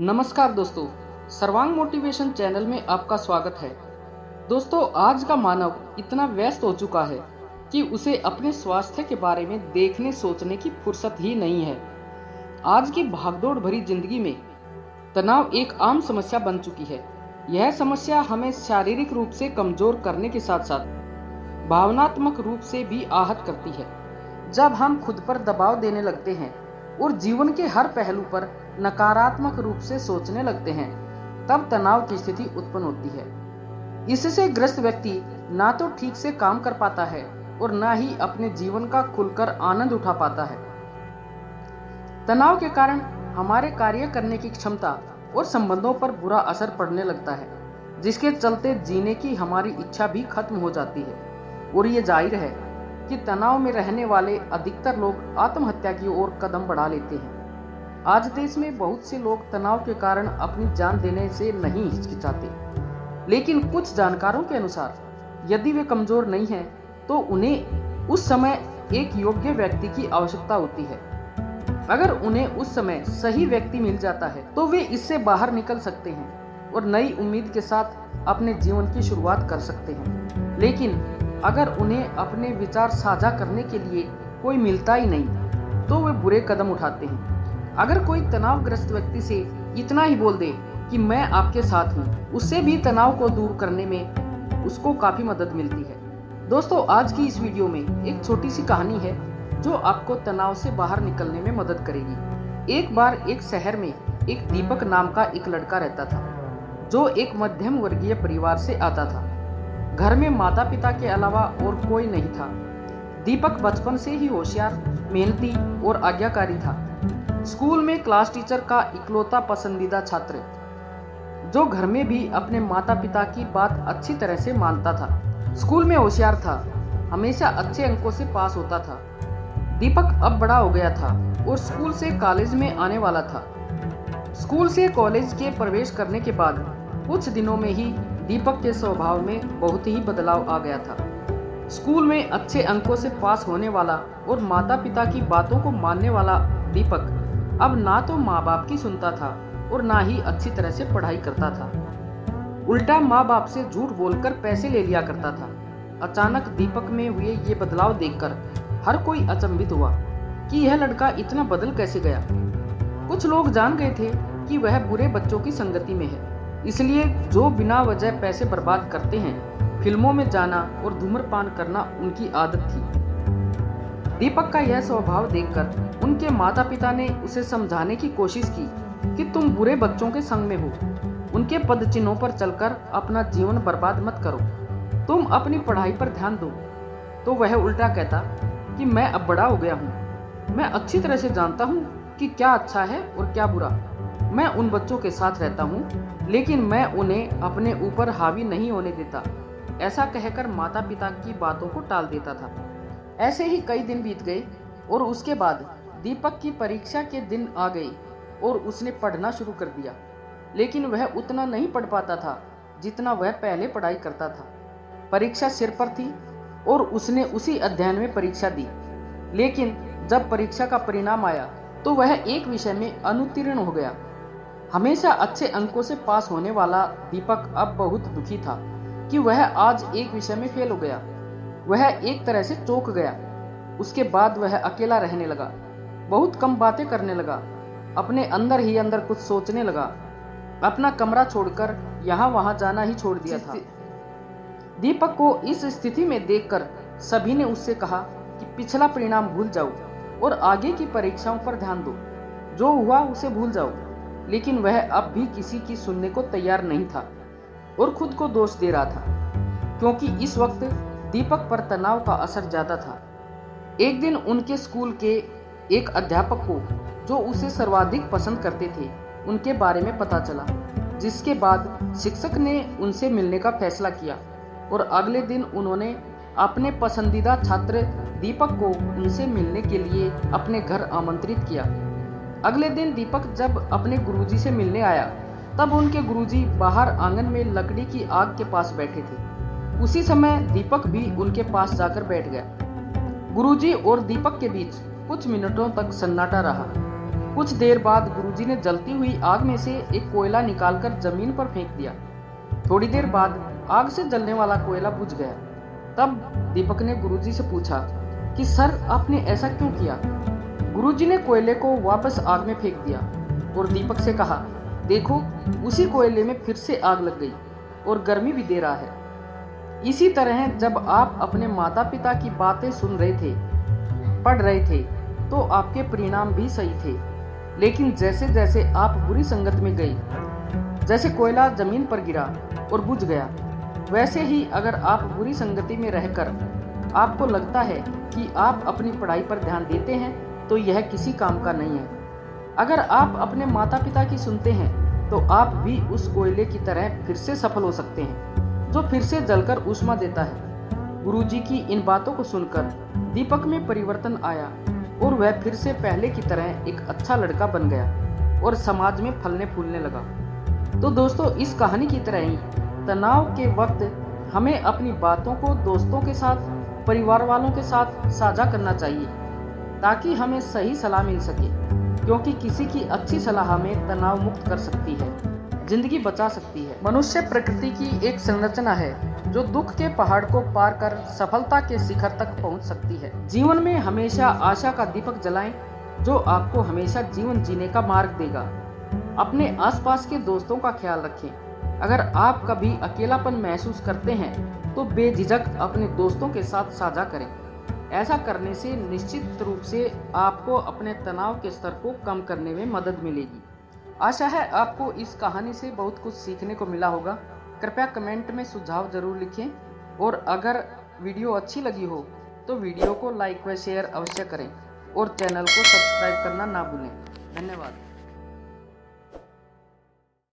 नमस्कार दोस्तों, सर्वांग मोटिवेशन चैनल में आपका स्वागत है। दोस्तों, आज का मानव इतना व्यस्त हो चुका है कि उसे अपने स्वास्थ्य के बारे में देखने सोचने की फुर्सत ही नहीं है। आज की भागदौड़ भरी जिंदगी में तनाव एक आम समस्या बन चुकी है। यह समस्या हमें शारीरिक रूप से कमजोर करने के साथ साथ भावनात्मक रूप से भी आहत करती है। जब हम खुद पर दबाव देने लगते हैं और जीवन के हर पहलू पर नकारात्मक रूप से सोचने लगते हैं, तब तनाव की स्थिति उत्पन्न होती है। इससे ग्रस्त व्यक्ति ना तो ठीक से काम कर पाता है और ना ही अपने जीवन का खुलकर आनंद उठा पाता है। तनाव के कारण हमारे कार्य करने की क्षमता और संबंधों पर बुरा असर पड़ने लगता है, जिसके चलते जीने की हमारी इच्छा भी खत्म हो जाती है। और ये जाहिर है कि तनाव में रहने वाले अधिकतर लोग आत्महत्या की ओर कदम बढ़ा लेते हैं। आज देश में बहुत से लोग तनाव के कारण अपनी जान देने से नहीं हिचकिचाते, लेकिन कुछ जानकारों के अनुसार यदि वे कमजोर नहीं हैं, तो उन्हें उस समय एक योग्य व्यक्ति की आवश्यकता होती है। अगर उन्हें उस समय सही व्यक्ति मिल जाता है, तो वे इससे बाहर निकल सकते हैं और नई उम्मीद के साथ अपने जीवन की शुरुआत कर सकते हैं। लेकिन अगर उन्हें अपने विचार साझा करने के लिए कोई मिलता ही नहीं, तो वे बुरे कदम उठाते हैं। अगर कोई तनावग्रस्त व्यक्ति से इतना ही बोल दे कि मैं आपके साथ हूँ, उससे भी तनाव को दूर करने में उसको काफी मदद मिलती है। दोस्तों, आज की इस वीडियो में एक छोटी सी कहानी है जो आपको तनाव से बाहर निकलने में मदद करेगी। एक बार एक शहर में एक दीपक नाम का एक लड़का रहता था, जो एक मध्यम वर्गीय परिवार से आता था। घर में माता पिता के अलावा और कोई नहीं था। दीपक बचपन से ही होशियार, मेहनती और आज्ञाकारी था। स्कूल में क्लास टीचर का इकलौता पसंदीदा छात्र, जो घर में भी अपने माता पिता की बात अच्छी तरह से मानता था। स्कूल में होशियार था, हमेशा अच्छे अंकों से पास होता था। दीपक अब बड़ा हो गया था और स्कूल से कॉलेज में आने वाला था। स्कूल से कॉलेज के प्रवेश करने के बाद कुछ दिनों में ही दीपक के स्वभाव में बहुत ही बदलाव आ गया था। स्कूल में अच्छे अंकों से पास होने वाला और माता पिता की बातों को मानने वाला दीपक अब ना तो माँ बाप की सुनता था और ना ही अच्छी तरह से पढ़ाई करता था। उल्टा माँ बाप से झूठ बोलकर पैसे ले लिया करता था। अचानक दीपक में हुए ये बदलाव देखकर हर कोई अचंभित हुआ कि यह लड़का इतना बदल कैसे गया। कुछ लोग जान गए थे कि वह बुरे बच्चों की संगति में है, इसलिए जो बिना वजह पैसे बर्बाद करते हैं, फिल्मों में जाना और धूम्रपान करना उनकी आदत थी। दीपक का यह स्वभाव देखकर उनके माता पिता ने उसे समझाने की कोशिश की कि तुम बुरे बच्चों के संग में हो, उनके पदचिन्हों पर चलकर अपना जीवन बर्बाद मत करो, तुम अपनी पढ़ाई पर ध्यान दो। तो वह उल्टा कहता कि मैं अब बड़ा हो गया हूँ, मैं अच्छी तरह से जानता हूँ कि क्या अच्छा है और क्या बुरा। मैं उन बच्चों के साथ रहता हूँ, लेकिन मैं उन्हें अपने ऊपर हावी नहीं होने देता। ऐसा कहकर माता पिता की बातों को टाल देता था। ऐसे ही कई दिन बीत गए और उसके बाद दीपक की परीक्षा के दिन आ गए और उसने पढ़ना शुरू कर दिया। लेकिन वह उतना नहीं पढ़ पाता था जितना वह पहले पढ़ाई करता था। परीक्षा सिर पर थी और उसने उसी अध्ययन में परीक्षा दी। लेकिन जब परीक्षा का परिणाम आया तो वह एक विषय में अनुत्तीर्ण हो गया। हमेशा अच्छे अंकों से पास होने वाला दीपक अब बहुत दुखी था कि वह आज एक विषय में फेल हो गया। वह एक तरह से चौंक गया। उसके बाद वह अकेला रहने लगा, बहुत कम बातें करने लगा, अपने अंदर ही अंदर कुछ सोचने लगा। अपना कमरा छोड़कर यहाँ वहाँ जाना ही छोड़ दिया था। दीपक को इस स्थिति में देखकर सभी ने उससे कहा कि पिछला परिणाम भूल जाओ और आगे की परीक्षाओं पर ध्यान दो, जो हुआ उसे भूल जाओ। लेकिन वह अब भी किसी की सुनने को तैयार नहीं था और खुद को दोष दे रहा था, क्योंकि इस वक्त दीपक पर तनाव का असर ज्यादा था। एक दिन उनके स्कूल के एक अध्यापक को, जो उसे सर्वाधिक पसंद करते थे, उनके बारे में पता चला, जिसके बाद शिक्षक ने उनसे मिलने का फैसला किया और अगले दिन उन्होंने अपने पसंदीदा छात्र दीपक को उनसे मिलने के लिए अपने घर आमंत्रित किया। अगले दिन दीपक जब अपने गुरुजी से मिलने आया, तब उनके गुरुजी बाहर आंगन में लकड़ी की आग के पास बैठे थे। उसी समय दीपक भी उनके पास जाकर बैठ गया। गुरुजी और दीपक के बीच कुछ मिनटों तक सन्नाटा रहा। कुछ देर बाद गुरुजी ने जलती हुई आग में से एक कोयला निकालकर जमीन पर फेंक दिया। थोड़ी देर बाद आग से जलने वाला कोयला बुझ गया। तब दीपक ने गुरुजी से पूछा कि सर, आपने ऐसा क्यों किया? गुरुजी ने कोयले को वापस आग में फेंक दिया और दीपक से कहा, देखो, उसी कोयले में फिर से आग लग गई और गर्मी भी दे रहा है। इसी तरह जब आप अपने माता पिता की बातें सुन रहे थे, पढ़ रहे थे, तो आपके परिणाम भी सही थे। लेकिन जैसे जैसे आप बुरी संगत में गए, जैसे कोयला जमीन पर गिरा और बुझ गया, वैसे ही अगर आप बुरी संगति में रहकर आपको लगता है कि आप अपनी पढ़ाई पर ध्यान देते हैं, तो यह किसी काम का नहीं है। अगर आप अपने माता पिता की सुनते हैं, तो आप भी उस कोयले की तरह फिर से सफल हो सकते हैं, जो फिर से जलकर ऊष्मा देता है। गुरुजी की इन बातों को सुनकर दीपक में परिवर्तन आया और वह फिर से पहले की तरह एक अच्छा लड़का बन गया और समाज में फलने फूलने लगा। तो दोस्तों, इस कहानी की तरह ही तनाव के वक्त हमें अपनी बातों को दोस्तों के साथ, परिवार वालों के साथ साझा करना चाहिए, ताकि हमें सही सलाह मिल सके, क्योंकि किसी की अच्छी सलाह हमें तनाव मुक्त कर सकती है, जिंदगी बचा सकती है। मनुष्य प्रकृति की एक संरचना है जो दुख के पहाड़ को पार कर सफलता के शिखर तक पहुंच सकती है। जीवन में हमेशा आशा का दीपक जलाएं, जो आपको हमेशा जीवन जीने का मार्ग देगा। अपने आसपास के दोस्तों का ख्याल रखें। अगर आप कभी अकेलापन महसूस करते हैं, तो बेझिझक अपने दोस्तों के साथ साझा करें। ऐसा करने से निश्चित रूप से आपको अपने तनाव के स्तर को कम करने में मदद मिलेगी। आशा है आपको इस कहानी से बहुत कुछ सीखने को मिला होगा। कृपया कमेंट में सुझाव जरूर लिखें, और अगर वीडियो अच्छी लगी हो तो वीडियो को लाइक व शेयर अवश्य करें और चैनल को सब्सक्राइब करना ना भूलें। धन्यवाद।